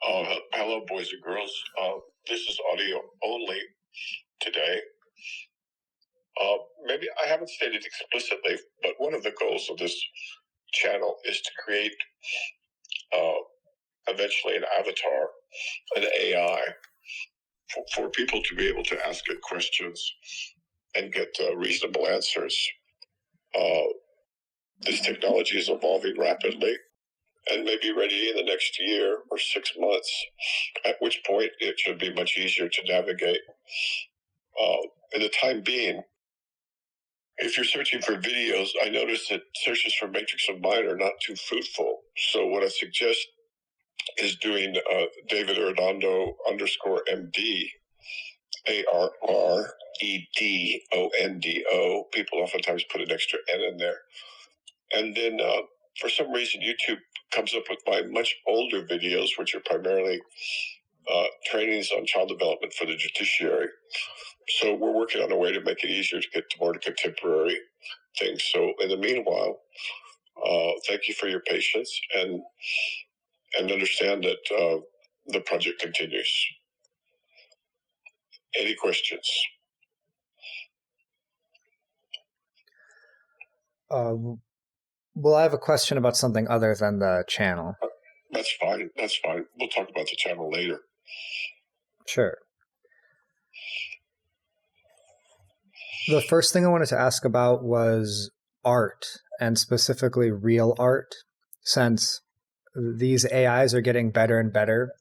Hello, boys and girls. This is audio only today. Maybe I haven't stated explicitly, but one of the goals of this channel is to create eventually an avatar, an AI, for people to be able to ask it questions and get reasonable answers. This technology is evolving rapidly and may be ready in the next year or 6 months, at which point it should be much easier to navigate. In the time being, if you're searching for videos, I notice that searches for Matrix of Mind are not too fruitful. So what I suggest is doing David Arredondo _MD, ARREDONDO. People oftentimes put an extra N in there. And then for some reason, YouTube comes up with my much older videos, which are primarily trainings on child development for the judiciary. So we're working on a way to make it easier to get to more contemporary things. So in the meanwhile, thank you for your patience and understand that the project continues. Any questions? Well, I have a question about something other than the channel. That's fine. That's fine. We'll talk about the channel later. Sure. The first thing I wanted to ask about was art, and specifically real art, since these AIs are getting better and better.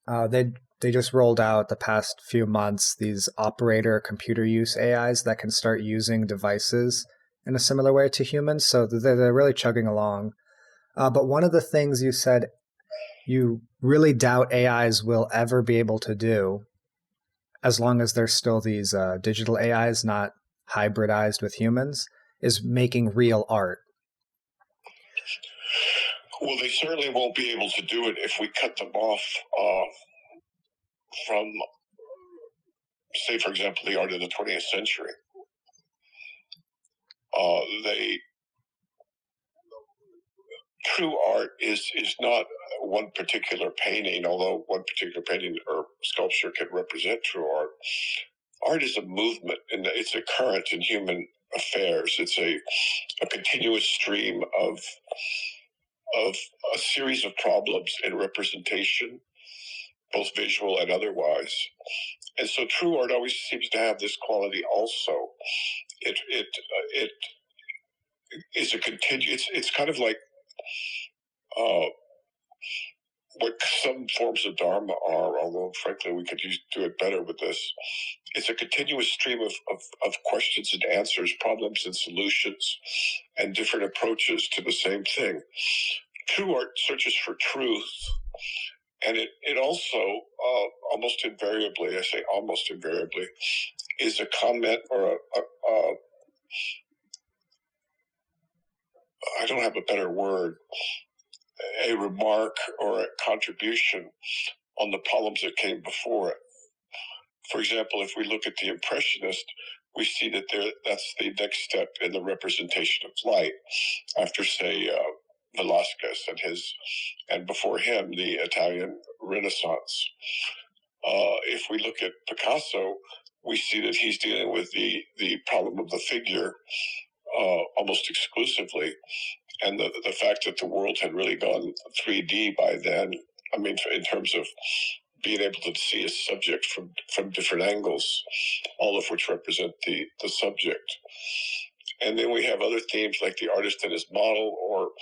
They just rolled out the past few months these operator computer use AIs that can start using devices in a similar way to humans, so they're really chugging along. But one of the things you said you really doubt AIs will ever be able to do, as long as there's still these digital AIs not hybridized with humans, is making real art. Well, they certainly won't be able to do it if we cut them off from, say, for example, the art of the 20th century. True art is not one particular painting, although one particular painting or sculpture can represent true art. Art is a movement, and it's a current in human affairs. It's a continuous stream of a series of problems in representation, both visual and otherwise. And so true art always seems to have this quality also. It is a it's kind of like what some forms of Dharma are, although frankly we could do it better with this. It's a continuous stream of questions and answers, problems and solutions, and different approaches to the same thing. True art searches for truth, and it also almost invariably, I say almost invariably, is a comment or I don't have a better word, a remark or a contribution on the problems that came before it. For example, if we look at the Impressionist, we see that that's the next step in the representation of light after, say, Velazquez and before him, the Italian Renaissance. If we look at Picasso, we see that he's dealing with the problem of the figure almost exclusively, and the fact that the world had really gone 3D by then. I mean, in terms of being able to see a subject from different angles, all of which represent the subject. And then we have other themes like the artist and his model, or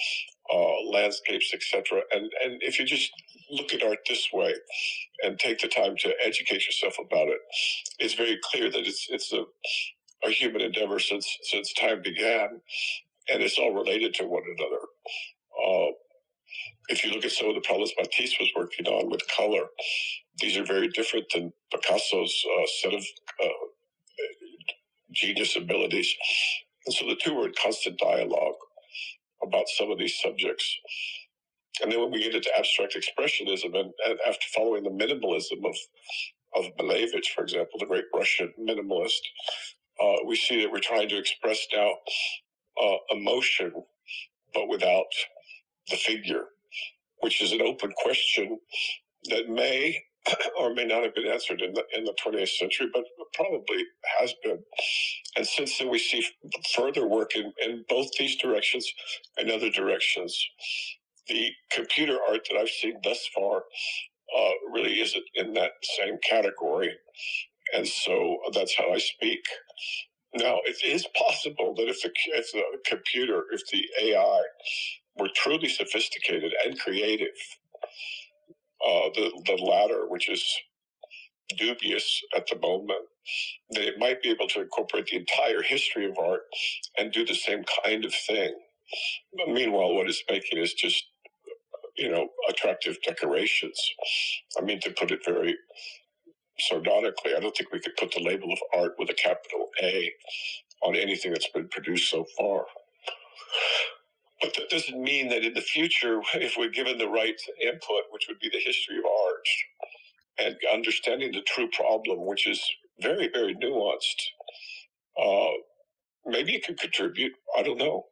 landscapes, etc. And if you just look at art this way and take the time to educate yourself about it, it's very clear that it's a human endeavor since time began, and it's all related to one another. If you look at some of the problems Matisse was working on with color, these are very different than Picasso's set of genius abilities. And so the two are in constant dialogue about some of these subjects. And then when we get into abstract expressionism, and after following the minimalism of Malevich, for example, the great Russian minimalist, we see that we're trying to express now emotion, but without the figure. which is an open question that may or may not have been answered in the 20th century, but probably has been. And since then, we see further work in both these directions and other directions. The computer art that I've seen thus far really isn't in that same category. And so that's how I speak. Now, it is possible that if the computer, if the AI were truly sophisticated and creative, the latter, which is dubious at the moment, that it might be able to incorporate the entire history of art and do the same kind of thing. But meanwhile, what it's making is just, attractive decorations. I mean, to put it very sardonically, I don't think we could put the label of art with a capital A on anything that's been produced so far. But that doesn't mean that in the future, if we're given the right input, which would be the history of art, and understanding the true problem, which is very, very nuanced, maybe it could contribute. I don't know.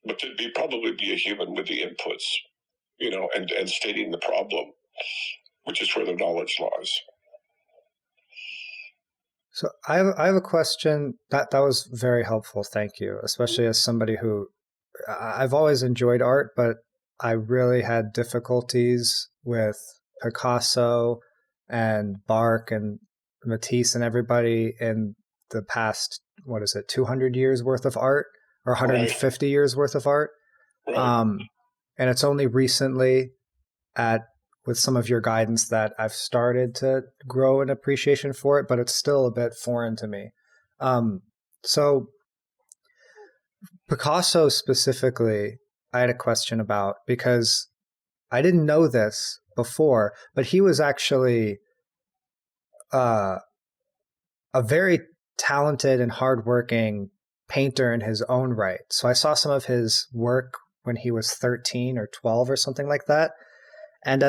But there'd probably be a human with the inputs, and stating the problem, which is where the knowledge lies. So I have a question that was very helpful. Thank you, especially as somebody who I've always enjoyed art, but I really had difficulties with Picasso and Bark and Matisse and everybody in the past, 200 years worth of art or 150 years worth of art. Right. And it's only recently with some of your guidance that I've started to grow an appreciation for it, but it's still a bit foreign to me. So Picasso specifically, I had a question about, because I didn't know this before, but he was actually a very talented and hardworking painter in his own right. So I saw some of his work when he was 13 or 12 or something like that. And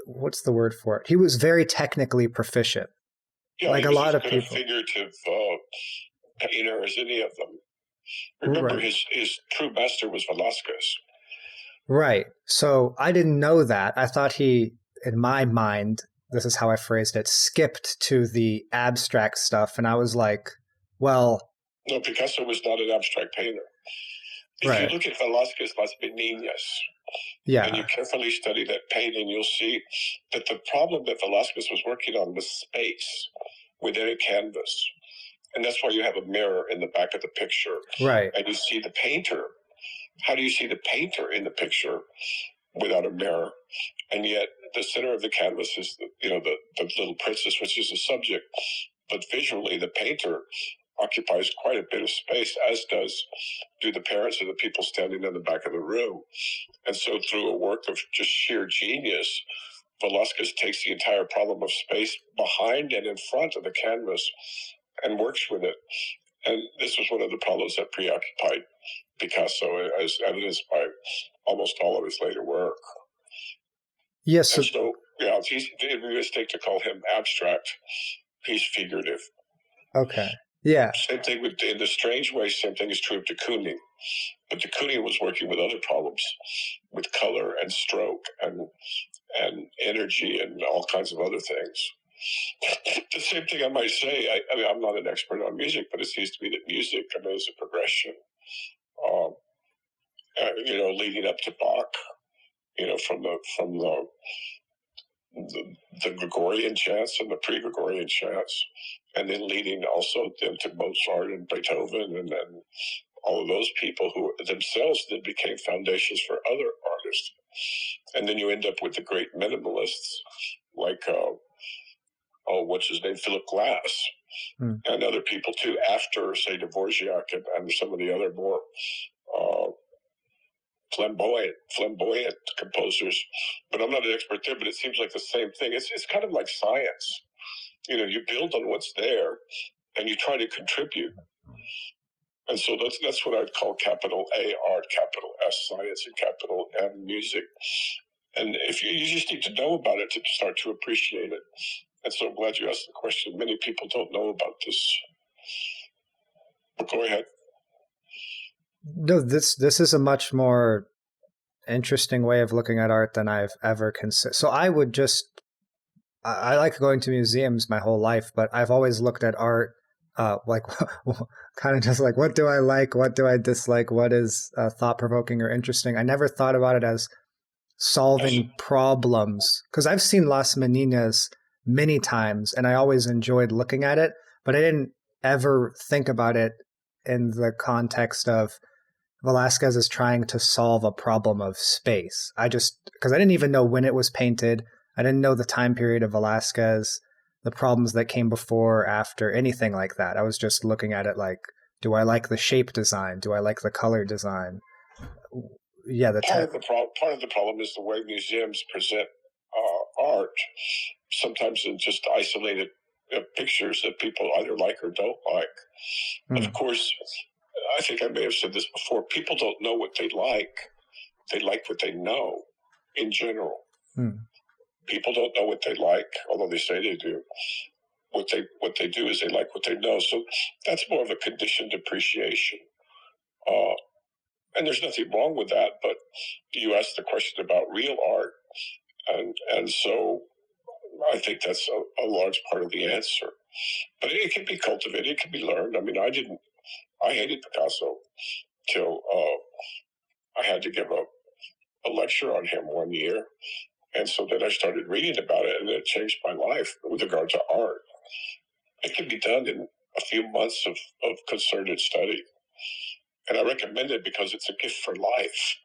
what's the word for it? He was very technically proficient. Yeah, like he a was lot as of good people. a figurative painter as any of them. Remember, Right. his true master was Velazquez. Right. So I didn't know that. I thought he, in my mind, this is how I phrased it, skipped to the abstract stuff. And I was like, well. No, Picasso was not an abstract painter. If you look at Velazquez, Las Meninas, and you carefully study that painting, you'll see that the problem that Velazquez was working on was space within a canvas. And that's why you have a mirror in the back of the picture. Right. And you see the painter. How do you see the painter in the picture without a mirror? And yet the center of the canvas is the little princess, which is the subject. But visually, the painter occupies quite a bit of space, as do the parents of the people standing in the back of the room. And so through a work of just sheer genius, Velazquez takes the entire problem of space behind and in front of the canvas and works with it. And this was one of the problems that preoccupied Picasso, as evidenced by almost all of his later work. Yes. And so, it'd be a mistake to call him abstract. He's figurative. Okay. Yeah. Same thing in the strange way, same thing is true of de Kooning. But de Kooning was working with other problems, with color and stroke and energy and all kinds of other things. The same thing I might say, I mean, I'm not an expert on music, but it seems to me that music, is a progression, leading up to Bach, from the Gregorian chants and the pre-Gregorian chants, and then leading also them to Mozart and Beethoven and then all of those people who themselves then became foundations for other artists. And then you end up with the great minimalists like, what's his name, Philip Glass, and other people too, after, say, Dvorak and some of the other more flamboyant composers. But I'm not an expert there, but it seems like the same thing. It's kind of like science. You build on what's there and you try to contribute. And so that's what I'd call capital A art, capital S science, and capital M music. And if you just need to know about it to start to appreciate it. And so I'm glad you asked the question. Many people don't know about this. But go ahead. No, this is a much more interesting way of looking at art than I've ever considered. So I like going to museums my whole life, but I've always looked at art like kind of just like, what do I like? What do I dislike? What is thought provoking or interesting? I never thought about it as solving problems, because I've seen Las Meninas many times and I always enjoyed looking at it, but I didn't ever think about it in the context of Velazquez is trying to solve a problem of space. Because I didn't even know when it was painted. I didn't know the time period of Velazquez, the problems that came before, after, anything like that. I was just looking at it like, do I like the shape design? Do I like the color design? Yeah, part of the problem is the way museums present art, sometimes in just isolated pictures that people either like or don't like. Of course, I think I may have said this before, people don't know what they like what they know in general. People don't know what they like, although they say they do. What they do is they like what they know. So that's more of a conditioned appreciation. And there's nothing wrong with that, but you asked the question about real art, and so I think that's a large part of the answer. But it can be cultivated, it can be learned. I mean, I hated Picasso till I had to give a lecture on him one year. And so then I started reading about it, and it changed my life with regard to art. It can be done in a few months of concerted study. And I recommend it because it's a gift for life.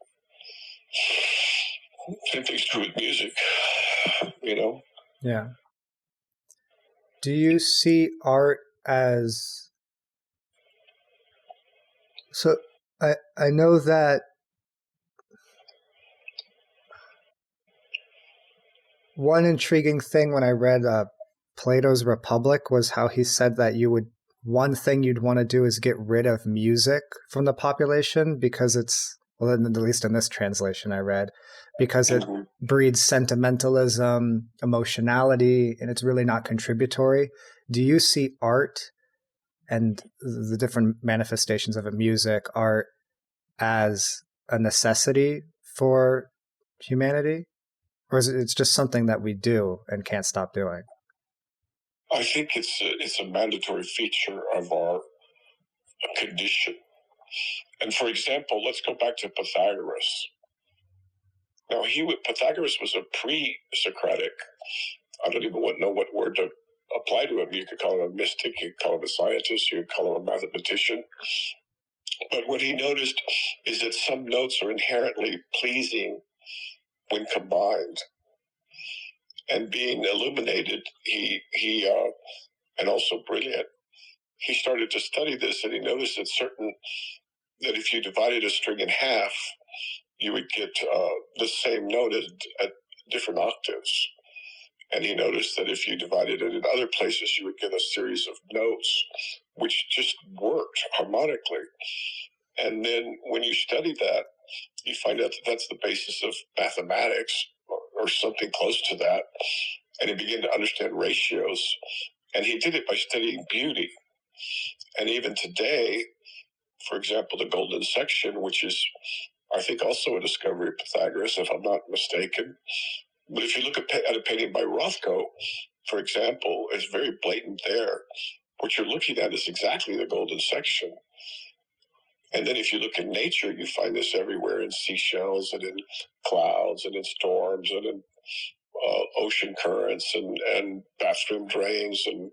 Same thing's true with music, you know? Yeah. Do you see art as... So I know that one intriguing thing when I read Plato's Republic was how he said that one thing you'd want to do is get rid of music from the population because well, at least in this translation I read, because it breeds sentimentalism, emotionality, and it's really not contributory. Do you see art and the different manifestations of it, music, art, as a necessity for humanity? Or is it's just something that we do and can't stop doing? I think it's a mandatory feature of our condition. And for example, let's go back to Pythagoras. Now, Pythagoras was a pre-Socratic. I don't even know what word to apply to him. You could call him a mystic, you could call him a scientist, you could call him a mathematician. But what he noticed is that some notes are inherently pleasing when combined. And being illuminated, and also brilliant, he started to study this, and he noticed that if you divided a string in half, you would get the same note at different octaves. And he noticed that if you divided it in other places, you would get a series of notes which just worked harmonically. And then when you study that, you find out that that's the basis of mathematics or something close to that. And he began to understand ratios. And he did it by studying beauty. And even today, for example, the golden section, which is, I think, also a discovery of Pythagoras, if I'm not mistaken. But if you look at a painting by Rothko, for example, it's very blatant there. What you're looking at is exactly the golden section. And then if you look in nature, you find this everywhere in seashells and in clouds and in storms and in ocean currents and bathroom drains and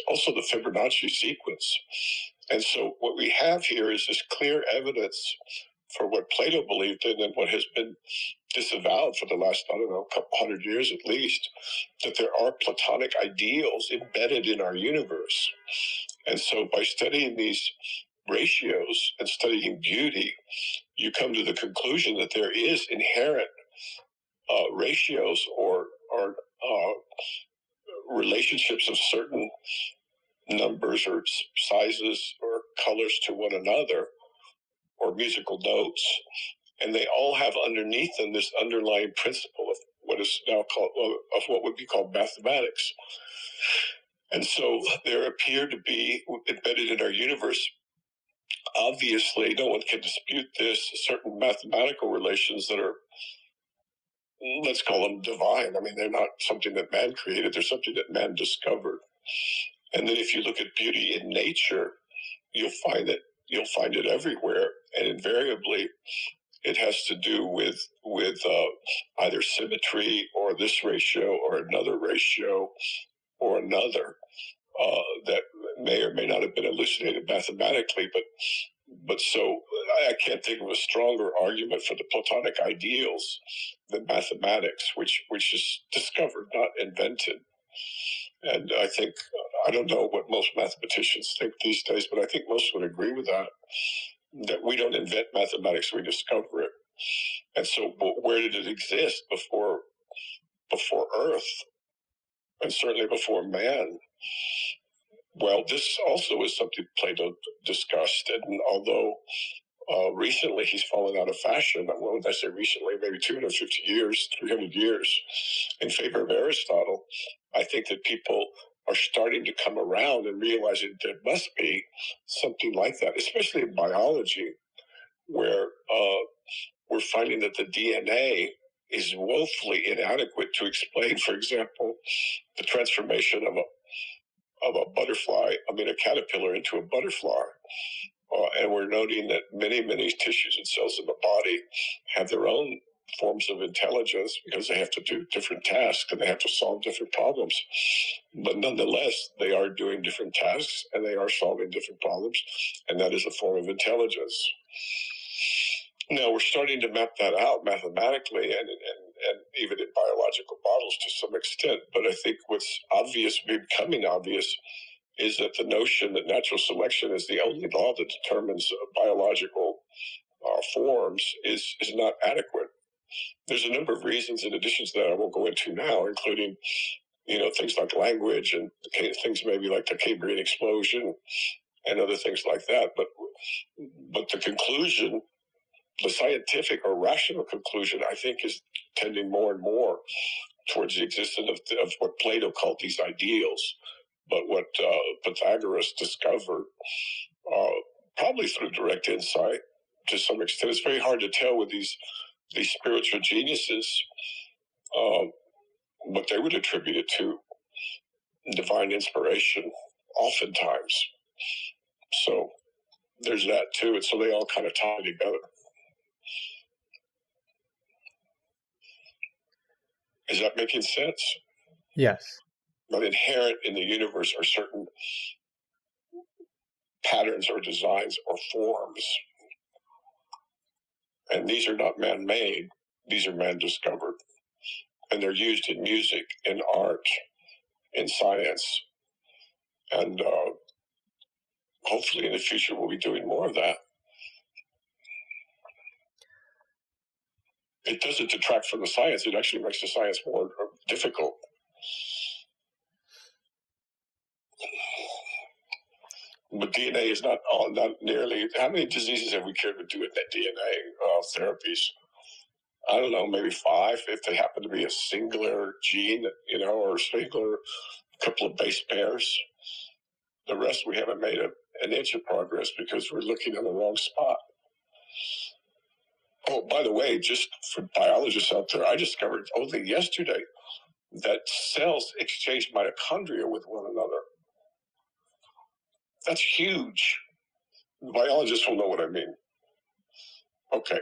also the Fibonacci sequence. And so what we have here is this clear evidence for what Plato believed in and what has been disavowed for the last, I don't know, couple hundred years at least, that there are Platonic ideals embedded in our universe. And so by studying these ratios and studying beauty, you come to the conclusion that there is inherent ratios or relationships of certain numbers or sizes or colors to one another, or musical notes, and they all have underneath them this underlying principle of what is now called, of what would be called mathematics. And so there appear to be embedded in our universe obviously, no one can dispute this, certain mathematical relations that are, let's call them divine. I mean, they're not something that man created, they're something that man discovered. And then if you look at beauty in nature, you'll find it everywhere, and invariably it has to do with either symmetry or this ratio or another ratio or another that may or may not have been elucidated mathematically, but so I can't think of a stronger argument for the Platonic ideals than mathematics, which is discovered, not invented. And I don't know what most mathematicians think these days, but I think most would agree with that we don't invent mathematics, we discover it. And so where did it exist before Earth, and certainly before man? Well, this also is something Plato discussed, and although recently he's fallen out of fashion, well, when I say recently, maybe 250 years, 300 years, in favor of Aristotle, I think that people are starting to come around and realizing there must be something like that, especially in biology, where we're finding that the DNA is woefully inadequate to explain, for example, the transformation of a butterfly, a caterpillar into a butterfly. And we're noting that many tissues and cells in the body have their own forms of intelligence because they have to do different tasks and they have to solve different problems. But nonetheless, they are doing different tasks and they are solving different problems, and that is a form of intelligence. Now, we're starting to map that out mathematically and even in biological models to some extent, but I think what's becoming obvious is that the notion that natural selection is the only law that determines biological forms is not adequate. There's a number of reasons in addition to that I won't go into now, including things like language and things maybe like the Cambrian explosion and other things like that. But the conclusion, the scientific or rational conclusion, I think, is tending more and more towards the existence of what Plato called these ideals, but what Pythagoras discovered, probably through direct insight to some extent. It's very hard to tell with these spiritual geniuses what they would attribute it to divine inspiration, oftentimes. So there's that too, and so they all kind of tie together. Is that making sense? Yes. But inherent in the universe are certain patterns or designs or forms. And these are not man-made, these are man-discovered. And they're used in music, in art, in science. And hopefully in the future we'll be doing more of that. It doesn't detract from the science, it actually makes the science more difficult. But DNA is not nearly. How many diseases have we cured with DNA therapies? I don't know, maybe 5 if they happen to be a singular gene, or a singular couple of base pairs. The rest we haven't made an inch of progress because we're looking in the wrong spot. Oh, by the way, just for biologists out there, I discovered only yesterday that cells exchange mitochondria with one another. That's huge. Biologists will know what I mean. Okay.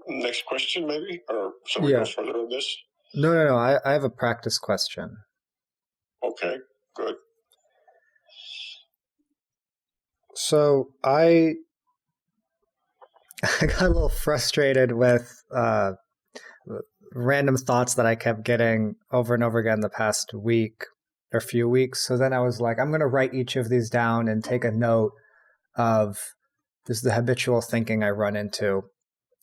Next question, maybe? Or shall we go further on this? No. I have a practice question. Okay, good. So I got a little frustrated with random thoughts that I kept getting over and over again the past week or few weeks. So then I was like, I'm going to write each of these down and take a note of this is the habitual thinking I run into.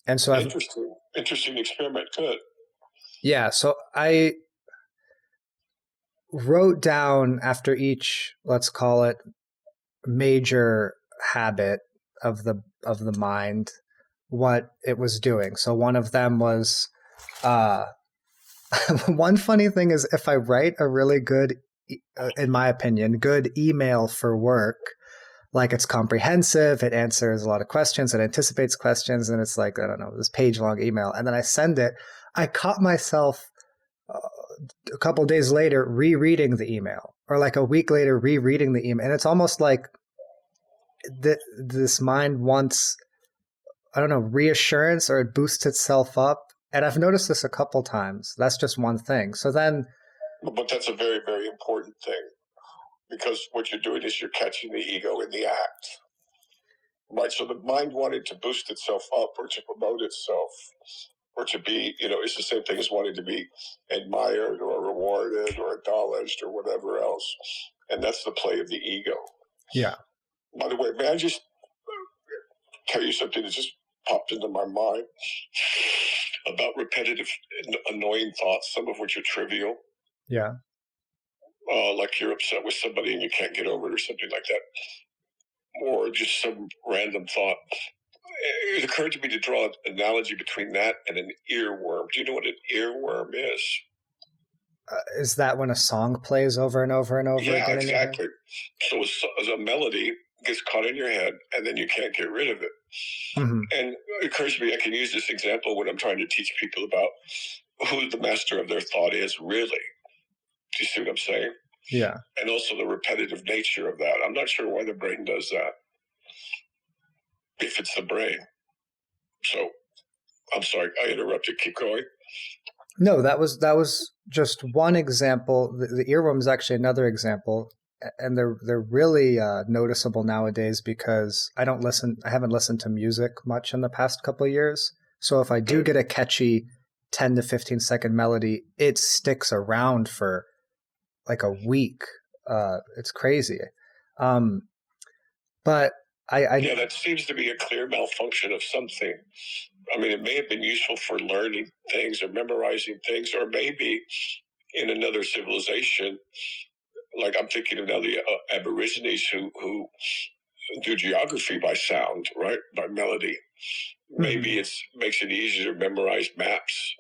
And so Interesting experiment. Good. Yeah. So I wrote down after each, let's call it, major habit of the mind, what it was doing. So one of them was one funny thing is if I write a really good, in my opinion, good email for work, like it's comprehensive, it answers a lot of questions, it anticipates questions, and it's like, I don't know, this page-long email. And then I send it. I caught myself a couple of days later rereading the email, or like a week later rereading the email. And it's almost like this mind wants, I don't know, reassurance, or it boosts itself up. And I've noticed this a couple times. That's just one thing. So then... But that's a very, very important thing, because what you're doing is you're catching the ego in the act. Right? So the mind wanting to boost itself up or to promote itself or to be, it's the same thing as wanting to be admired or rewarded or acknowledged or whatever else. And that's the play of the ego. Yeah. By the way, may I just tell you something that just popped into my mind about repetitive, annoying thoughts, some of which are trivial. Yeah. Like you're upset with somebody and you can't get over it or something like that. Or just some random thought. It occurred to me to draw an analogy between that and an earworm. Do you know what an earworm is that when a song plays over and over and over again? Yeah, exactly. So as a melody gets caught in your head and then you can't get rid of it. Mm-hmm. And it occurs to me I can use this example when I'm trying to teach people about who the master of their thought is, really. Do you see what I'm saying? Yeah. And also the repetitive nature of that. I'm not sure why the brain does that, if it's the brain. So, I'm sorry, I interrupted. Keep going. No, that was just one example. The earworm is actually another example, and they're really noticeable nowadays because I haven't listened to music much in the past couple of years. So if I do get a catchy 10 to 15 second melody, it sticks around for like a week. It's crazy. But yeah, that seems to be a clear malfunction of something. I mean, it may have been useful for learning things or memorizing things, or maybe in another civilization, like I'm thinking of now the Aborigines who do geography by sound, right? By melody. Mm-hmm. Maybe it makes it easier to memorize maps.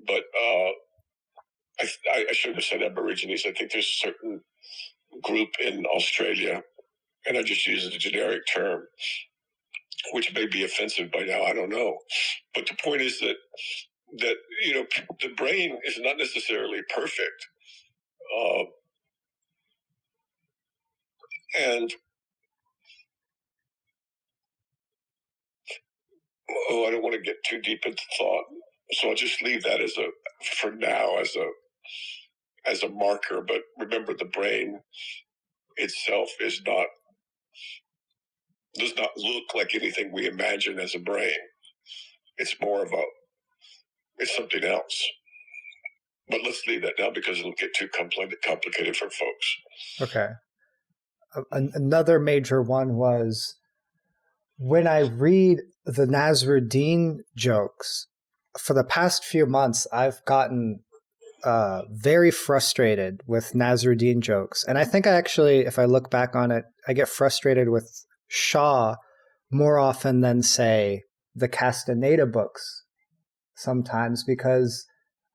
But I should have said Aborigines. I think there's a certain group in Australia, and I just use the generic term, which may be offensive by now, I don't know. But the point is that the brain is not necessarily perfect. And I don't want to get too deep into thought, so I'll just leave that for now as a marker. But remember, the brain itself does not look like anything we imagine as a brain. It's it's something else. But let's leave that now because it'll get too complicated for folks. Okay. Another major one was when I read the Nasruddin jokes. For the past few months, I've gotten very frustrated with Nasruddin jokes. And I think if I look back on it, I get frustrated with Shaw more often than, say, the Castaneda books sometimes, because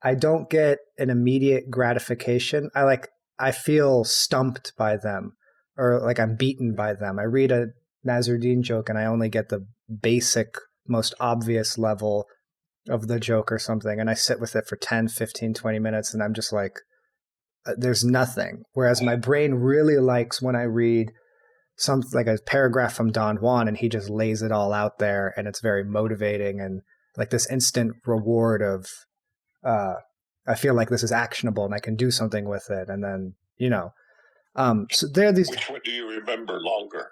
I don't get an immediate gratification. I feel stumped by them, or like I'm beaten by them. I read a Nasruddin joke and I only get the basic, most obvious level of the joke or something, and I sit with it for 10, 15, 20 minutes, and I'm just like, there's nothing. Whereas my brain really likes when I read something like a paragraph from Don Juan and he just lays it all out there, and it's very motivating, and like this instant reward of I feel like this is actionable and I can do something with it. And then, so there are these. Which one do you remember longer?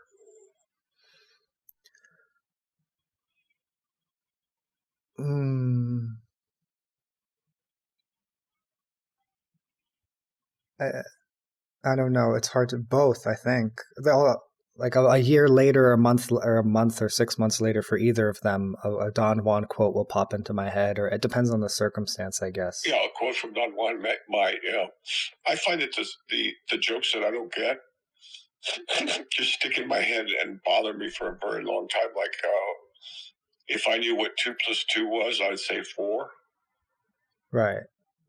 I don't know. It's hard to both, I think. Like a year later, a month or 6 months later for either of them, a Don Juan quote will pop into my head, or it depends on the circumstance, I guess. Yeah, a quote from Don Juan might, I find that the jokes that I don't get just stick in my head and bother me for a very long time. Like, if I knew what 2 + 2 was, I'd say 4. Right.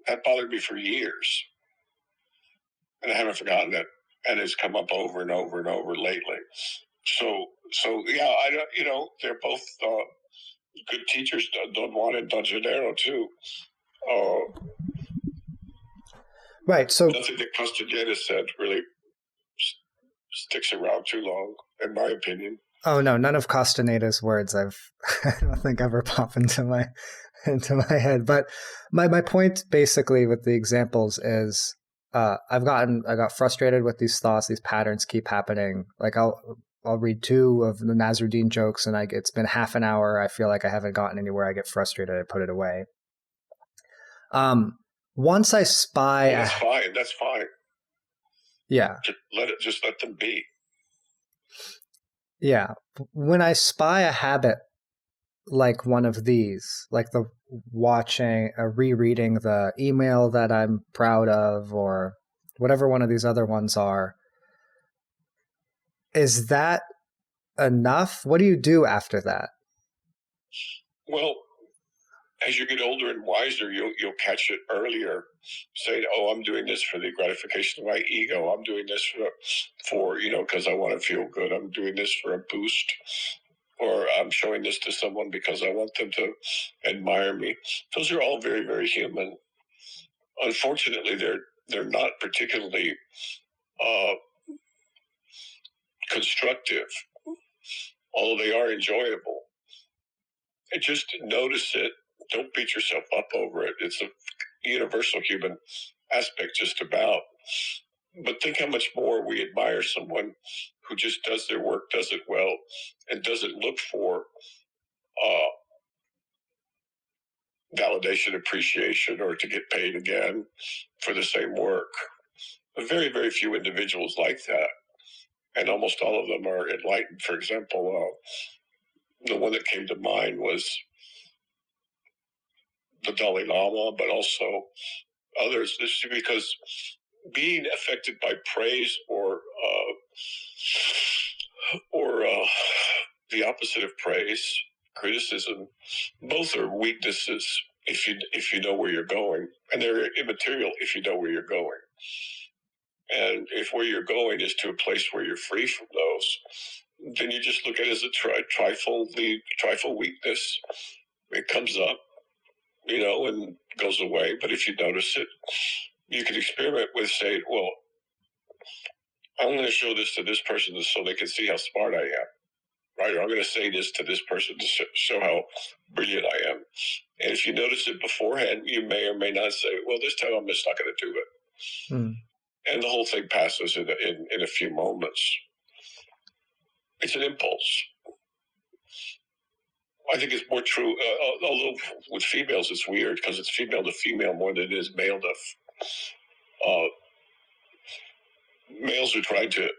That bothered me for years. And I haven't forgotten it. And it's come up over and over and over lately. So yeah, I don't. They're both good teachers. Don Juan and Don Gennaro too. Right. So nothing that Castaneda said really sticks around too long, in my opinion. Oh no, none of Castaneda's words I don't think ever pop into my head. But my point basically with the examples is I got frustrated with these thoughts, these patterns keep happening. Like I'll read 2 of the Nasruddin jokes and it's been half an hour. I feel like I haven't gotten anywhere. I get frustrated. I put it away. Once I spy, that's fine. That's fine. Yeah. Just let them be. Yeah. When I spy a habit like one of these, like the rereading the email that I'm proud of, or whatever one of these other ones are, is that enough? What do you do after that? Well, as you get older and wiser, you'll catch it earlier, saying, "Oh, I'm doing this for the gratification of my ego. I'm doing this for because I want to feel good. I'm doing this for a boost, or I'm showing this to someone because I want them to admire me." Those are all very, very human. Unfortunately, they're not particularly constructive, although they are enjoyable. And just notice it. Don't beat yourself up over it. It's a universal human aspect, just about. But think how much more we admire someone who just does their work, does it well, and doesn't look for validation, appreciation, or to get paid again for the same work. Very, very few individuals like that, and almost all of them are enlightened. For example, the one that came to mind was the Dalai Lama, but also others. This is because being affected by praise or the opposite of praise, criticism, both are weaknesses if you know where you're going, and they're immaterial if you know where you're going. And if where you're going is to a place where you're free from those, then you just look at it as a trifle weakness. It comes up, and goes away. But if you notice it, you can experiment with saying, well, I'm going to show this to this person so they can see how smart I am. Right? Or I'm going to say this to this person to show how brilliant I am. And if you notice it beforehand, you may or may not say, well, this time I'm just not going to do it. Mm. And the whole thing passes in a few moments. It's an impulse. I think it's more true, although with females it's weird because it's female to female more than it is male to... males are trying to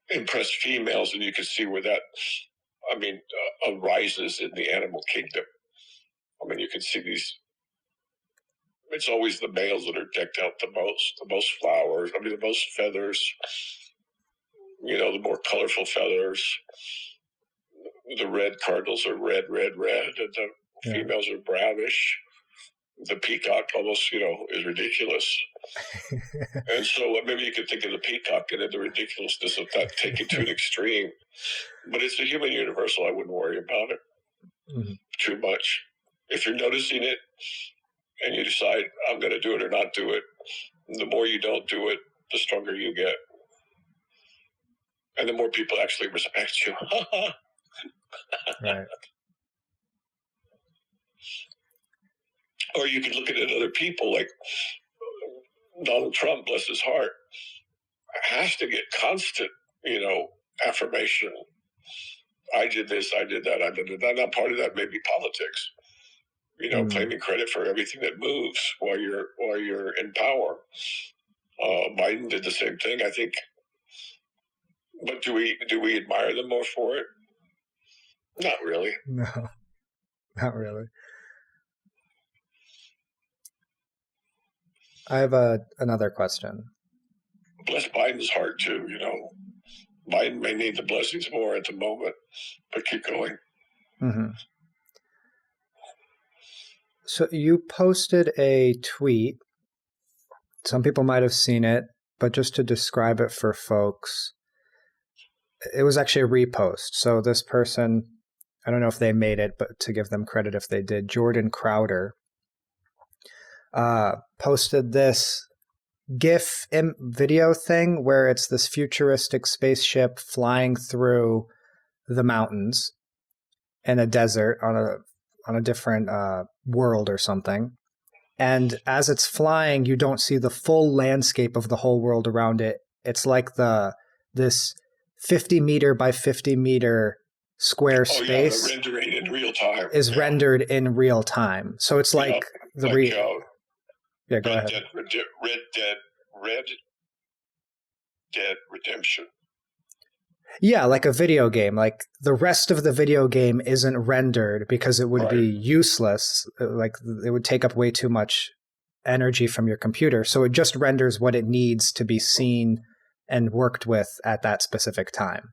impress females, and you can see where that, arises in the animal kingdom. You can see these... It's always the males that are decked out the most flowers, the most feathers, the more colorful feathers. The red cardinals are red, and the females are brownish. The peacock almost, is ridiculous. And so maybe you could think of the peacock and the ridiculousness of that taken to an extreme. But it's a human universal. I wouldn't worry about it too much. If you're noticing it and you decide, I'm going to do it or not do it, the more you don't do it, the stronger you get. And the more people actually respect you. Right. Or you could look at other people like Donald Trump, bless his heart, has to get constant, affirmation. I did this, I did that, I did that. Now, part of that may be politics. Claiming credit for everything that moves while you're in power. Biden did the same thing, I think. But do we admire them more for it? Not really. No, not really. I have another question. Bless Biden's heart too. Biden may need the blessings more at the moment, but keep going. Mm-hmm. So you posted a tweet. Some people might have seen it, but just to describe it for folks, it was actually a repost. So this person, I don't know if they made it, but to give them credit if they did, Jordan Crowder, posted this GIF video thing where it's this futuristic spaceship flying through the mountains in a desert on a different world or something. And as it's flying, you don't see the full landscape of the whole world around it. It's like this 50 meter by 50 meter square space the rendering in real time is rendered in real time. So it's like go ahead. Red Dead Redemption. Yeah, like a video game. Like the rest of the video game isn't rendered because it would be useless. Like it would take up way too much energy from your computer. So it just renders what it needs to be seen and worked with at that specific time.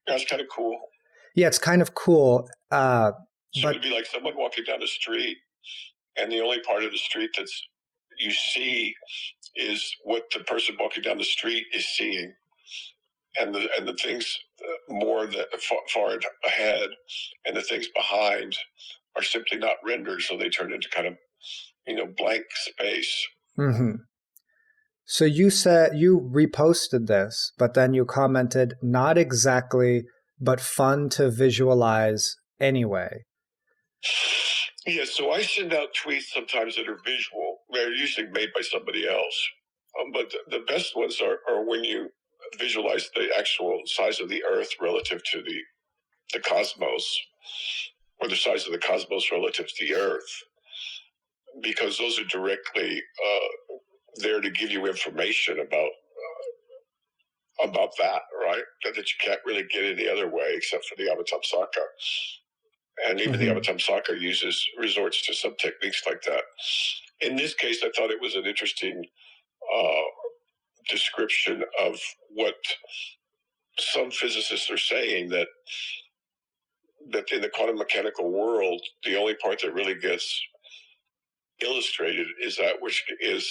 That's kind of cool. Yeah, it's kind of cool. So it'd be like someone walking down the street, and the only part of the street that's you see is what the person walking down the street is seeing, and the things more that far ahead and the things behind are simply not rendered, so they turn into kind of blank space. Mm-hmm. So you said you reposted this, but then you commented, not exactly, but fun to visualize anyway. Yeah, so I send out tweets sometimes that are visual. They're usually made by somebody else. But the best ones are when you visualize the actual size of the Earth relative to the cosmos, or the size of the cosmos relative to the Earth, because those are directly there to give you information about that, right? That you can't really get any other way except for the Avatamsaka. And even the Avatamsaka resorts to some techniques like that. In this case, I thought it was an interesting description of what some physicists are saying, that in the quantum mechanical world, the only part that really gets illustrated is that which is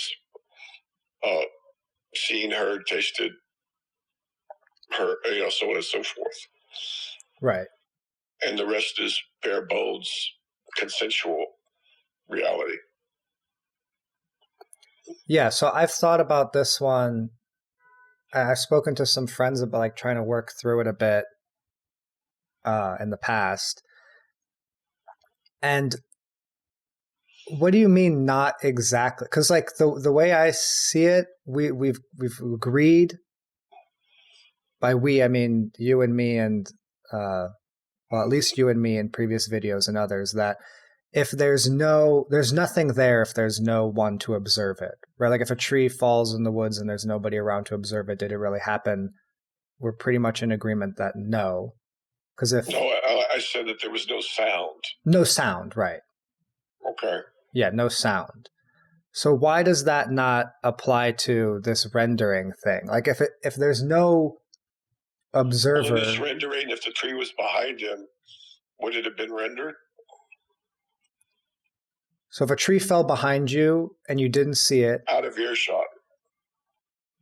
seen, heard, tasted, so on and so forth. Right. And the rest is bare bones, consensual reality. Yeah, so I've thought about this one. I've spoken to some friends about like trying to work through it a bit in the past. And what do you mean not exactly? Because like the way I see it, we've agreed. By we, I mean you and me, and well, at least you and me in previous videos and others, that if there's nothing there if there's no one to observe it, right? Like if a tree falls in the woods and there's nobody around to observe it, did it really happen? We're pretty much in agreement that no. Because if I said that there was no sound. No sound, right? Okay. Yeah, no sound. So why does that not apply to this rendering thing? Like if there's no observer, well, this rendering, if the tree was behind him, would it have been rendered? So if a tree fell behind you and you didn't see it, out of earshot.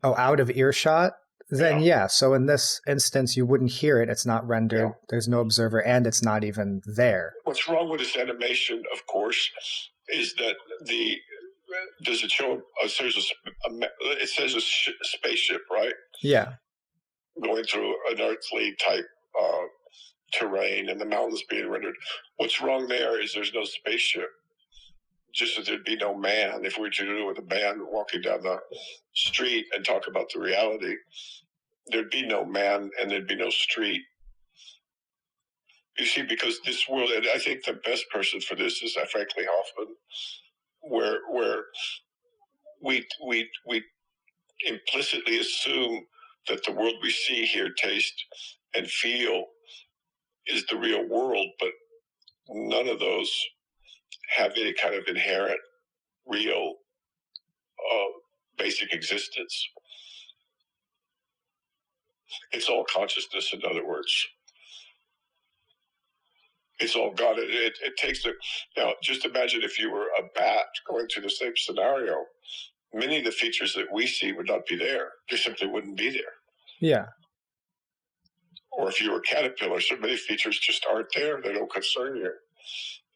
Oh, out of earshot? Then yeah. So in this instance, you wouldn't hear it. It's not rendered. Yeah. There's no observer, and it's not even there. What's wrong with this animation, of course, is that does it show? It says a spaceship, right? Yeah. Going through an earthly type terrain, and the mountains being rendered. What's wrong there is there's no spaceship. Just as there'd be no man, if we were to do it with a man walking down the street and talk about the reality, there'd be no man and there'd be no street. You see, because this world, and I think the best person for this is frankly Hoffman, where we implicitly assume that the world we see, hear, taste, and feel is the real world, but none of those have any kind of inherent, real, basic existence. It's all consciousness, in other words. It's all God. It takes now, just imagine if you were a bat going through the same scenario. Many of the features that we see would not be there. They simply wouldn't be there. Yeah. Or if you're a caterpillar, so many features just aren't there. They don't concern you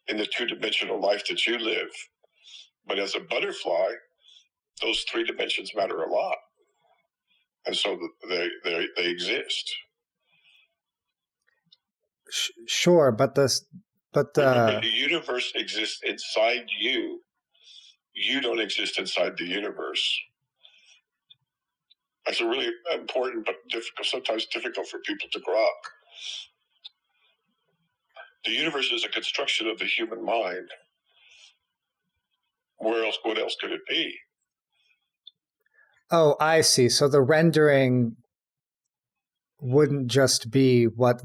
in the two-dimensional life that you live. But as a butterfly, those 3 dimensions matter a lot. And so they exist. Sure, but Remember, the universe exists inside you. You don't exist inside the universe. That's a really important but difficult, sometimes difficult for people to grok. The universe is a construction of the human mind. What else could it be? Oh, I see. So the rendering wouldn't just be what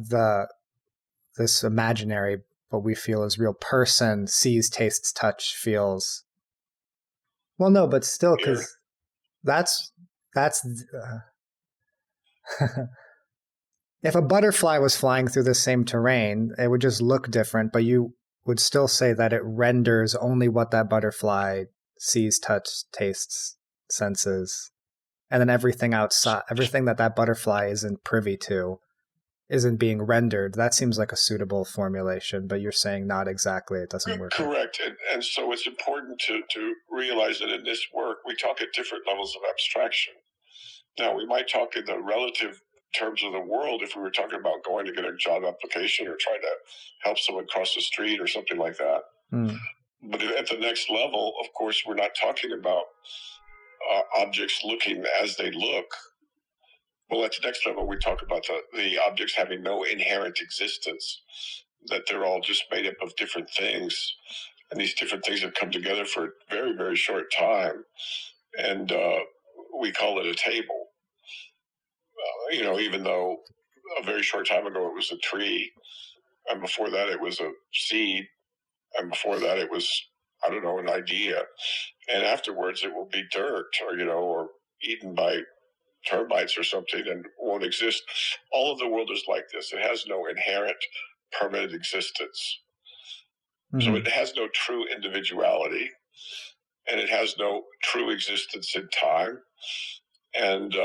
this imaginary, what we feel is real person sees, tastes, touch, feels. Well, no, but still, because that's if a butterfly was flying through the same terrain, it would just look different, but you would still say that it renders only what that butterfly sees, touches, tastes, senses, and then everything outside, everything that butterfly isn't privy to, isn't being rendered. That seems like a suitable formulation, but you're saying not exactly. It doesn't work. Correct. And so it's important to realize that in this work, we talk at different levels of abstraction. Now, we might talk in the relative terms of the world if we were talking about going to get a job application or trying to help someone cross the street or something like that. But at the next level, of course, we're not talking about objects looking as they look. Well, at the next level, we talk about the objects having no inherent existence, that they're all just made up of different things. And these different things have come together for a very, very short time. And we call it a table. Even though a very short time ago it was a tree, and before that it was a seed, and before that it was, I don't know, an idea. And afterwards it will be dirt or eaten by termites or something and won't exist. All of the world is like this. It has no inherent permanent existence. So it has no true individuality, and it has no true existence in time. And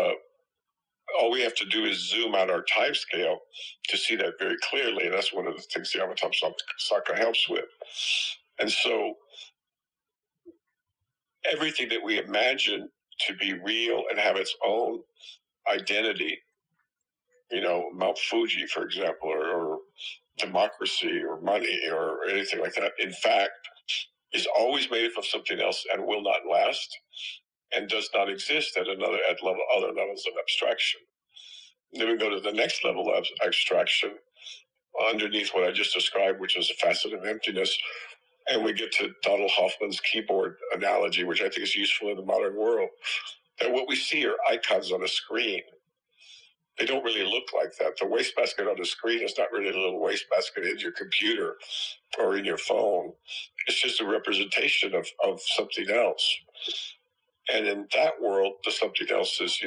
all we have to do is zoom out our time scale to see that very clearly. And that's one of the things the Avatar Saka helps with. And so everything that we imagine to be real and have its own identity, Mount Fuji, for example, or democracy or money or anything like that, in fact, is always made up of something else and will not last and does not exist at other levels of abstraction. Then we go to the next level of abstraction underneath what I just described, which is a facet of emptiness. And we get to Donald Hoffman's keyboard analogy, which I think is useful in the modern world, that what we see are icons on a screen. They don't really look like that. The wastebasket on the screen is not really a little wastebasket in your computer or in your phone. It's just a representation of something else. And in that world, the something else is,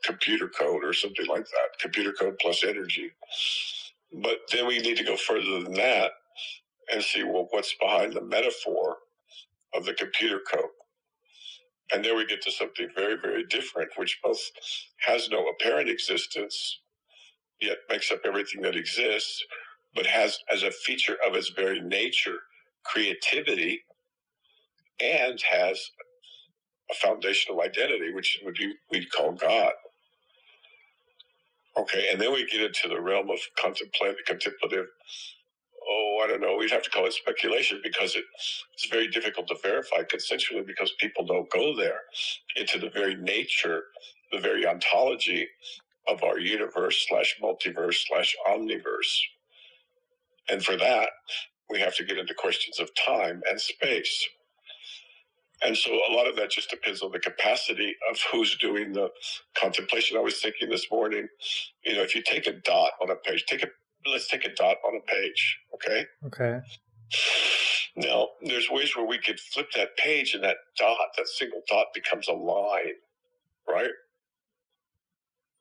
computer code or something like that. Computer code plus energy. But then we need to go further than that and see, well, what's behind the metaphor of the computer code? And there we get to something very, very different, which both has no apparent existence, yet makes up everything that exists, but has as a feature of its very nature creativity, and has a foundational identity, which we'd call God. Okay, and then we get into the realm of contemplative. I don't know. We'd have to call it speculation because it's very difficult to verify consensually because people don't go there into the very nature, the very ontology of our universe / multiverse / omniverse. And for that, we have to get into questions of time and space. And so a lot of that just depends on the capacity of who's doing the contemplation. I was thinking this morning, if you take a dot on a page, let's take a dot on a page, okay? Okay. Now, there's ways where we could flip that page and that single dot becomes a line, right?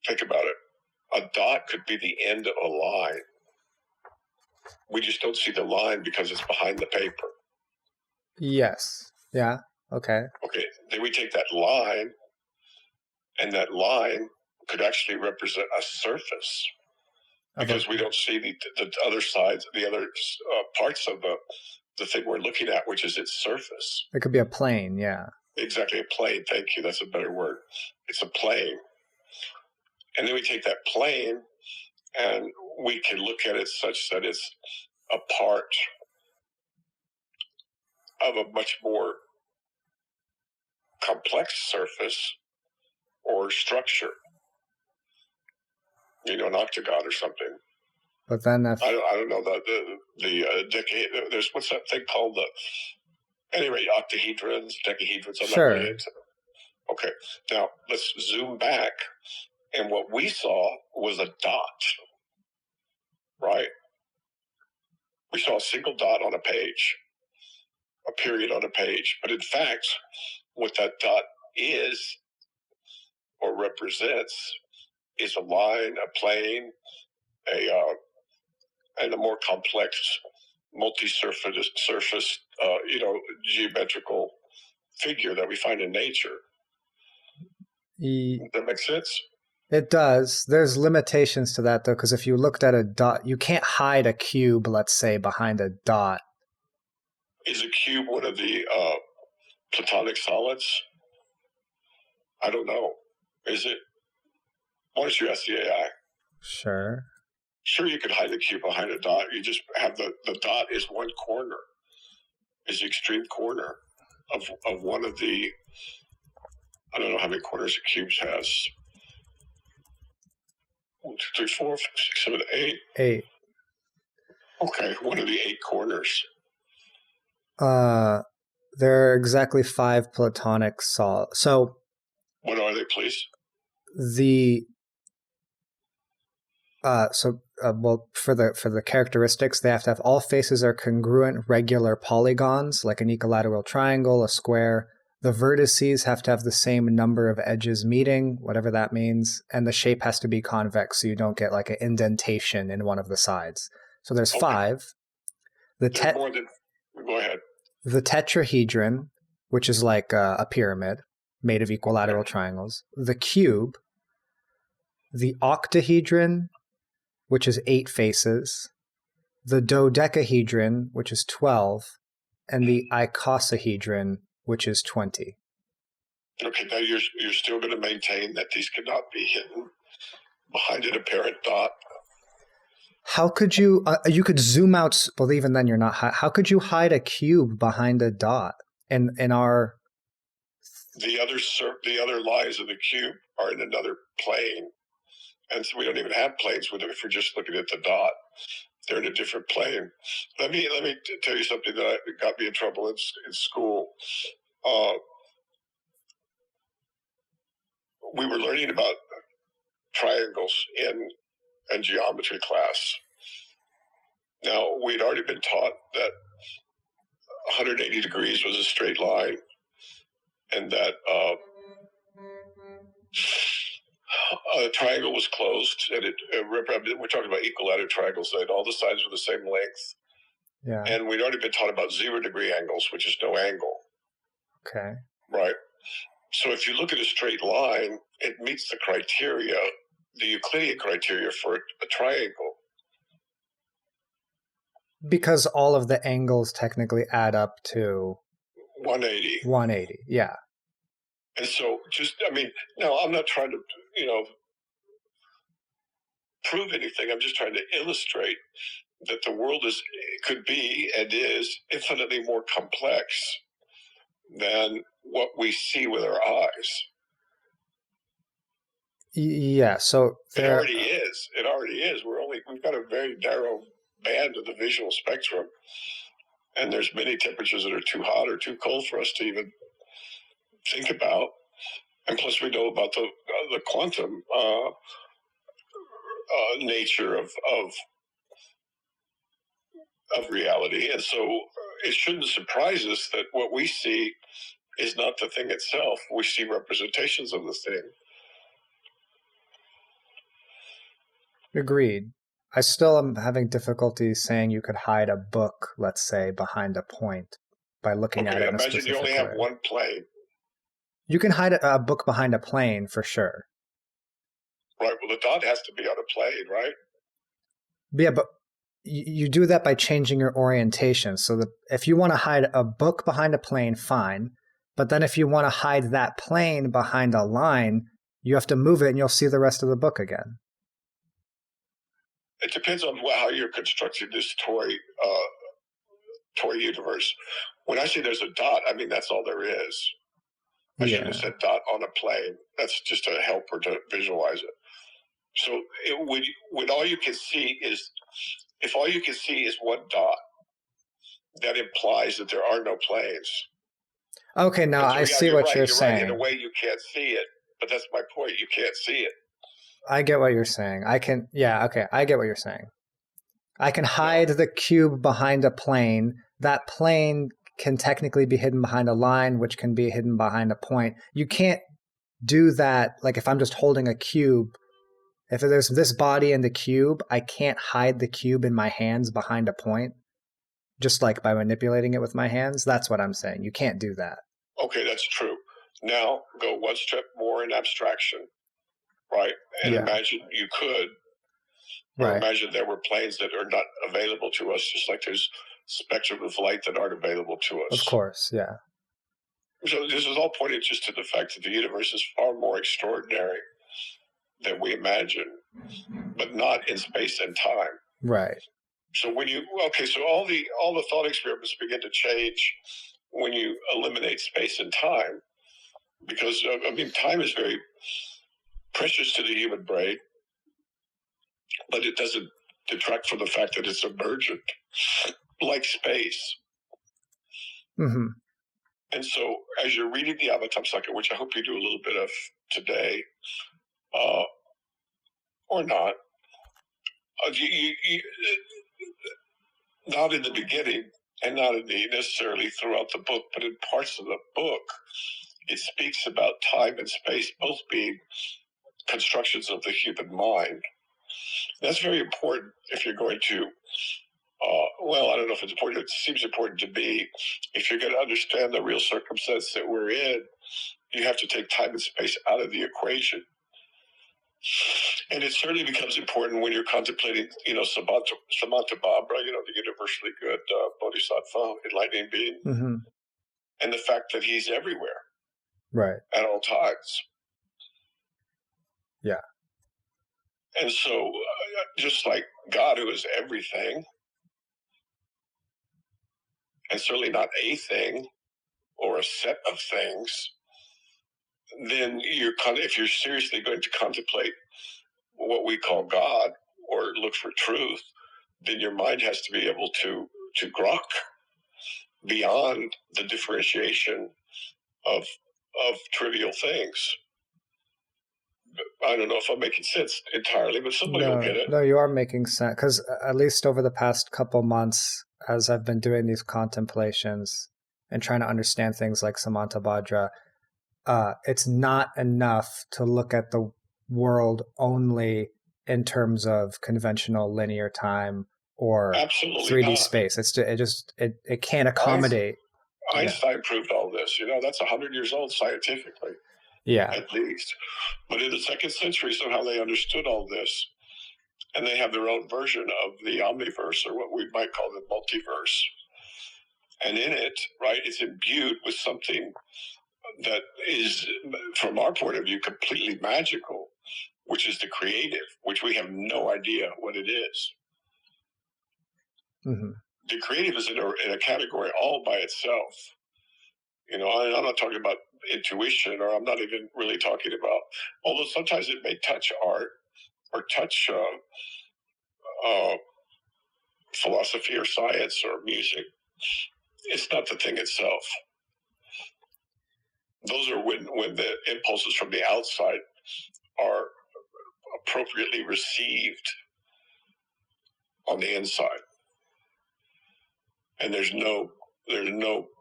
Think about it. A dot could be the end of a line. We just don't see the line because it's behind the paper. Yes. Yeah. Okay. Okay. Then we take that line, and that line could actually represent a surface. because we don't see the other sides, the other parts of the thing we're looking at, which is its surface. It could be a plane, yeah. Exactly, a plane. Thank you. That's a better word. It's a plane. And then we take that plane and we can look at it such that it's a part of a much more complex surface or structure. You know, an octagon or something. But then I don't know the decade. There's what's that thing called anyway, octahedrons, decahedrons. I'm not really into them. Okay, now let's zoom back, and what we saw was a dot, right? We saw a single dot on a page, a period on a page, but in fact, what that dot is or represents is a line, a plane, and a more complex multi-surface, geometrical figure that we find in nature. Does that make sense? It does. There's limitations to that, though, because if you looked at a dot, you can't hide a cube, let's say, behind a dot. Is a cube one of the platonic solids? I don't know. Is it? Why don't you ask the AI? Sure. Sure, you could hide the cube behind a dot. You just have the dot is one corner, is the extreme corner of one of the, I don't know how many corners a cube has. 1, 2, 3, 4, 5, 6, 7, 8. 8. Okay, one of the 8 corners. There are exactly 5 platonic solids. So, what are they, please? For the characteristics, they have to have all faces are congruent regular polygons, like an equilateral triangle, a square. The vertices have to have the same number of edges meeting, whatever that means, and the shape has to be convex, so you don't get like an indentation in one of the sides. So there's 5. Go ahead. The tetrahedron, which is like a pyramid made of equilateral triangles. The cube. The octahedron, which is 8 faces. The dodecahedron, which is 12. And the icosahedron, which is 20. Okay, now you're still going to maintain that these cannot be hidden behind an apparent dot. How could you? You could zoom out. Well, even then, you're not. How could you hide a cube behind a dot? In our the other lies of the cube are in another plane, and so we don't even have planes with them. If we're just looking at the dot, they're in a different plane. Let me tell you something that got me in trouble in school. We were learning about triangles in geometry class. Now, we'd already been taught that 180 degrees was a straight line, and that a triangle was closed, and we're talking about equilateral triangles, and all the sides were the same length. Yeah. And we'd already been taught about 0-degree angles, which is no angle. Okay. Right. So if you look at a straight line, it meets the criteria, the Euclidean criteria for a triangle. Because all of the angles technically add up to 180. 180, yeah. And so no, I'm not trying to, prove anything. I'm just trying to illustrate that the world could be and is infinitely more complex than what we see with our eyes. Yeah, so it already is. It already is. We've got a very narrow band of the visual spectrum, and there's many temperatures that are too hot or too cold for us to even think about. And plus, we know about the quantum nature of reality, and so it shouldn't surprise us that what we see is not the thing itself. We see representations of the thing. Agreed. I still am having difficulty saying you could hide a book, let's say, behind a point by looking at it in a specific way. Imagine you only have one plane. You can hide a book behind a plane for sure. Right. Well, the dot has to be on a plane, right? Yeah, but you do that by changing your orientation. So that if you want to hide a book behind a plane, fine. But then if you want to hide that plane behind a line, you have to move it and you'll see the rest of the book again. It depends on how you're constructing this toy universe. When I say there's a dot, I mean that's all there is. I shouldn't have said dot on a plane. That's just a helper to visualize it. So when all you can see is, if all you can see is one dot, that implies that there are no planes. Okay, now I see what you're saying. Right. In a way, you can't see it, but that's my point. You can't see it. I get what you're saying. I get what you're saying. I can hide the cube behind a plane. That plane can technically be hidden behind a line, which can be hidden behind a point. You can't do that. Like if I'm just holding a cube, if there's this body in the cube, I can't hide the cube in my hands behind a point, just like by manipulating it with my hands. That's what I'm saying. You can't do that. Okay, that's true. Now go one step more in abstraction, right? And imagine you could. Or imagine there were planes that are not available to us, just like there's spectrum of light that aren't available to us. Of course, yeah. So this is all pointing just to the fact that the universe is far more extraordinary than we imagine, but not in space and time. Right. So so all the thought experiments begin to change when you eliminate space and time, because time is very precious to the human brain, but it doesn't detract from the fact that it's emergent, like space. Mm-hmm. And so as you're reading the Avatamsaka, which I hope you do a little bit of today, or not, not in the beginning and not necessarily throughout the book, but in parts of the book, it speaks about time and space both being constructions of the human mind. That's very important if you're going to, I don't know if it's important. It seems important to me. If you're going to understand the real circumstance that we're in, you have to take time and space out of the equation. And it certainly becomes important when you're contemplating, Samantabhabra, the universally good bodhisattva, enlightening being, and the fact that he's everywhere, right, at all times. Yeah. And so, just like God, who is everything, and certainly not a thing or a set of things, then if you're seriously going to contemplate what we call God or look for truth, then your mind has to be able to grok beyond the differentiation of trivial things. I don't know if I'm making sense entirely, but somebody will get it. No, you are making sense, because at least over the past couple months, as I've been doing these contemplations and trying to understand things like Samantabhadra, it's not enough to look at the world only in terms of conventional linear time or Absolutely 3D not. space. It can't accommodate. Einstein proved all this. That's 100 years old scientifically. Yeah. At least. But in the 2nd century, somehow they understood all this. And they have their own version of the omniverse, or what we might call the multiverse. And in it, right, it's imbued with something that is, from our point of view, completely magical, which is the creative, which we have no idea what it is. Mm-hmm. The creative is in a category all by itself. I'm not talking about intuition, or I'm not even really talking about, although sometimes it may touch art or touch philosophy or science or music. It's not the thing itself. Those are when the impulses from the outside are appropriately received on the inside. And there's no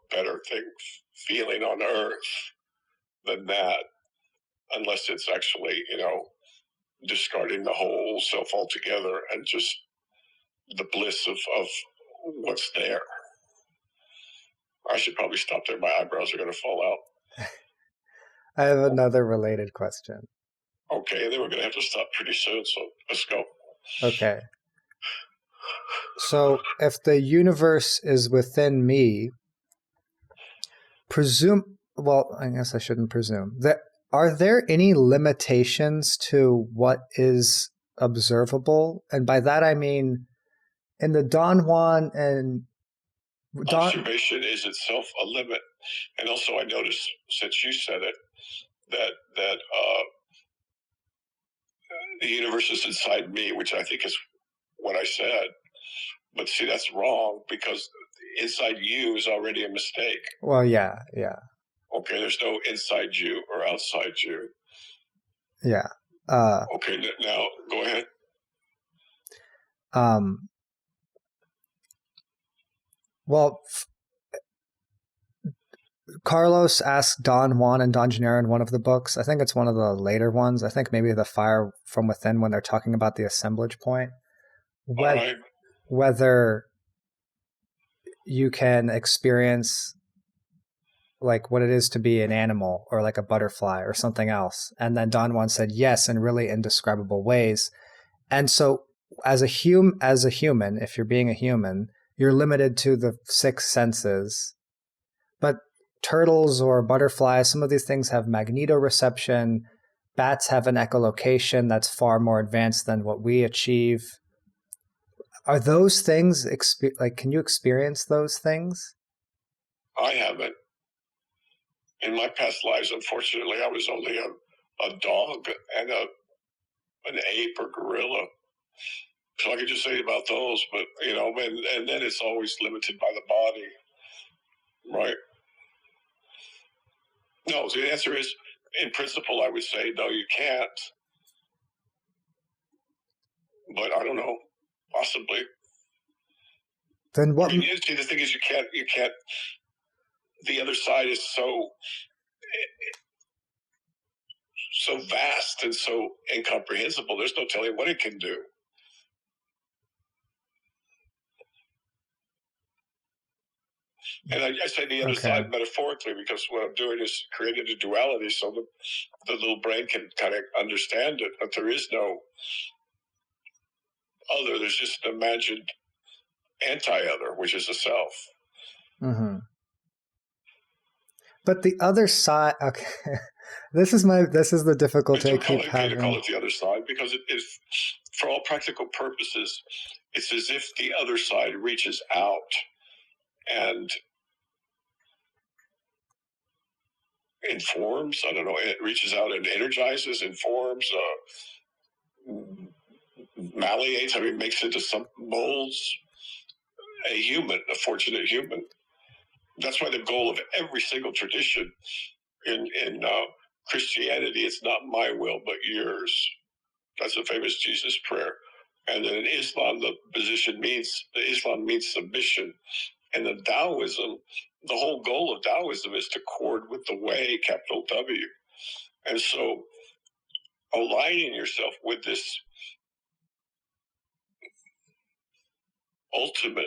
better feeling on earth than that, unless it's actually, discarding the whole self altogether and just the bliss of what's there. I should probably stop there. My eyebrows are going to fall out. I have another related question. Okay, and then we're going to have to stop pretty soon, so let's go. Okay. So if the universe is within me, I guess I shouldn't presume. Are there any limitations to what is observable? And by that I mean, in the Don Juan and observation is itself a limit. And also, I noticed, since you said it, that the universe is inside me, which I think is what I said. But see, that's wrong, because inside you is already a mistake. Well, yeah. Okay, there's no inside you or outside you. Yeah. Okay, now go ahead. Well, Carlos asked Don Juan and Don Gennaro in one of the books. I think it's one of the later ones. I think maybe The Fire from Within, when they're talking about the assemblage point. Whether you can experience like what it is to be an animal or like a butterfly or something else. And then Don Juan said yes in really indescribable ways. And so as a human, if you're being a human, you're limited to the 6 senses. But turtles or butterflies, some of these things have magnetoreception. Bats have an echolocation that's far more advanced than what we achieve. Are those things, can you experience those things? I haven't. In my past lives, unfortunately, I was only a dog and an ape or gorilla. So I could just say about those, but, and then it's always limited by the body, right? No, the answer is, in principle, I would say, no, you can't. But I don't know, possibly. Then what? See, the thing is, you can't, the other side is so vast and so incomprehensible. There's no telling what it can do. And I say the other side metaphorically, because what I'm doing is creating a duality so the little brain can kind of understand it. But there is no other. There's just an imagined anti-other, which is a self. Mm-hmm. But the other side, okay. This is the difficulty I keep having. To call it the other side, because it is, for all practical purposes, it's as if the other side reaches out and informs. I don't know. It reaches out and energizes, informs, malleates. Makes into some molds a human, a fortunate human. That's why the goal of every single tradition in Christianity, it's not my will but yours. That's a famous Jesus prayer. And then in Islam, Islam means submission. And the Taoism, the whole goal of Taoism is to accord with the way, capital W. And so aligning yourself with this ultimate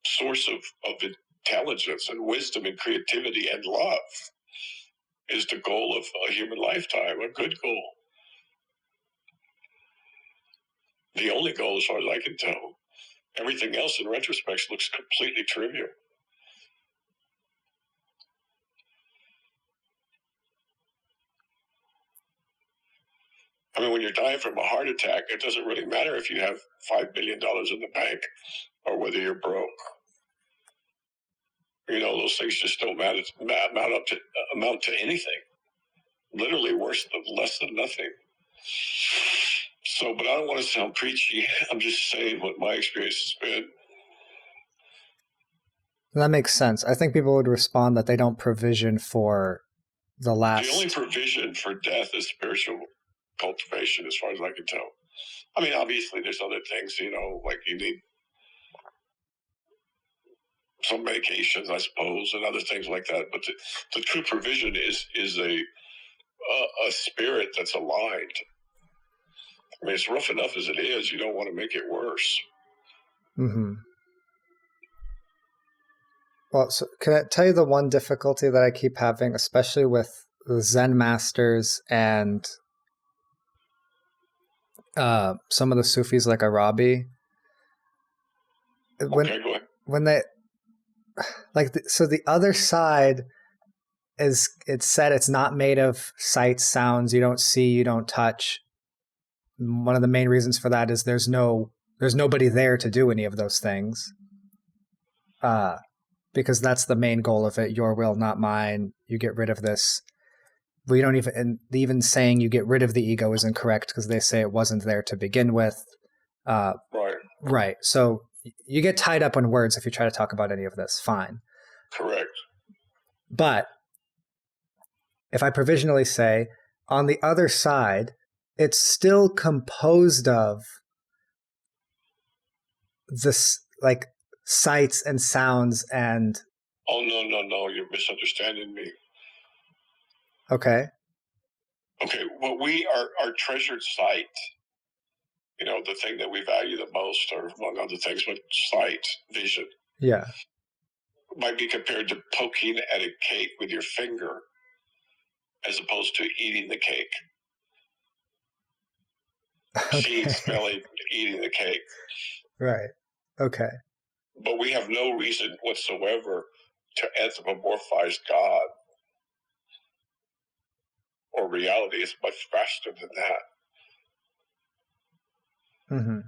source of intelligence and wisdom and creativity and love is the goal of a human lifetime, a good goal. The only goal, as far as I can tell. Everything else, in retrospect, looks completely trivial. When you're dying from a heart attack, it doesn't really matter if you have $5 billion in the bank or whether you're broke. Those things just don't amount to anything. Literally less than nothing. So, but I don't want to sound preachy. I'm just saying what my experience has been. That makes sense. I think people would respond that they don't provision for the last. The only provision for death is spiritual cultivation, as far as I can tell. Obviously, there's other things, like you need some medications, I suppose, and other things like that. But the true provision is a spirit that's aligned. It's rough enough as it is. You don't want to make it worse. Mm-hmm. Well, so can I tell you the one difficulty that I keep having, especially with the Zen masters and some of the Sufis like Arabi? Okay, go ahead. When they so the other side is, it's said it's not made of sights, sounds, you don't see, you don't touch. One of the main reasons for that is there's nobody there to do any of those things. Because that's the main goal of it. Your will, not mine. You get rid of this. We don't even saying you get rid of the ego is incorrect because they say it wasn't there to begin with. Right. So you get tied up in words if you try to talk about any of this. Fine. Correct. But if I provisionally say, on the other side, it's still composed of this, like, sights and sounds and... Oh, no, you're misunderstanding me. Okay. Well, we are our treasured sight, the thing that we value the most, or among other things, but sight, vision. Yeah. Might be compared to poking at a cake with your finger as opposed to eating the cake. Okay. Seeing, smelling, eating the cake. Right. Okay. But we have no reason whatsoever to anthropomorphize God or reality. It's much faster than that. Mm-hmm.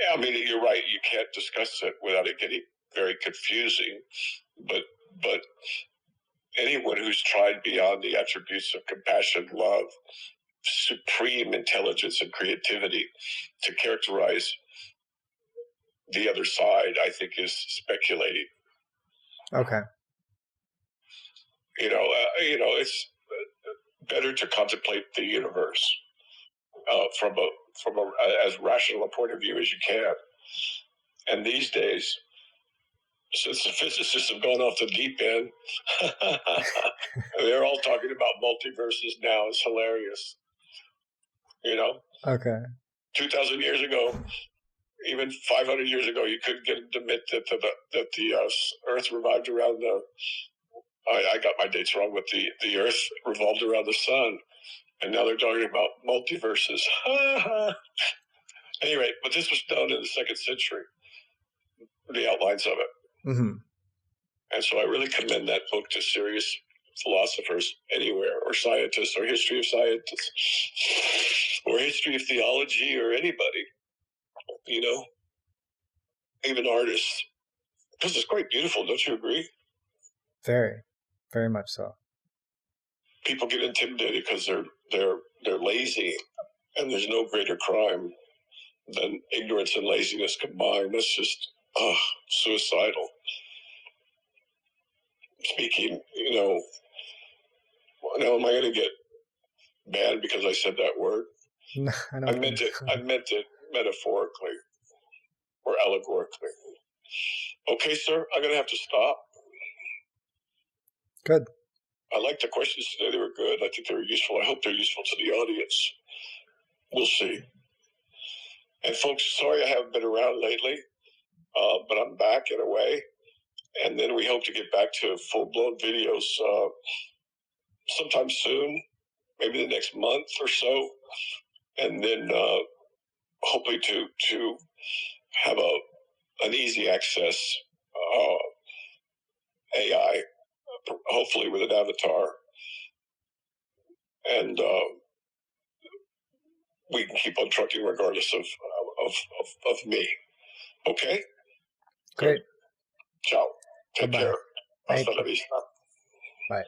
Yeah, I mean, you're right. You can't discuss it without it getting very confusing. But anyone who's tried beyond the attributes of compassion, love, supreme intelligence, and creativity to characterize the other side, I think, is speculating. Okay. It's better to contemplate the universe from a as rational a point of view as you can. And these days, since the physicists have gone off the deep end, they're all talking about multiverses now. It's hilarious. Okay. 2,000 years ago, even 500 years ago, you couldn't get them to admit that the Earth revolved around the... I got my dates wrong, but the Earth revolved around the sun. And now they're talking about multiverses. Anyway, but this was done in the 2nd century, the outlines of it. Mm-hmm. And so I really commend that book to serious philosophers anywhere, or scientists, or history of scientists, or history of theology, or anybody, even artists. Because it's quite beautiful, don't you agree? Very, very much so. People get intimidated because they're lazy, and there's no greater crime than ignorance and laziness combined. That's just suicidal. Speaking, now am I going to get banned because I said that word? No, I meant it metaphorically or allegorically. Okay, sir, I'm going to have to stop. Good. I like the questions today. They were good. I think they were useful. I hope they're useful to the audience. We'll see. And folks, sorry I haven't been around lately, but I'm back in a way. And then we hope to get back to full-blown videos sometime soon, maybe the next month or so. And then hopefully to have an easy access AI, hopefully with an avatar. And we can keep on trucking regardless of me. Okay? Great. Ciao. Take Bye-bye. care. Hasta la Thank you. vista. Bye.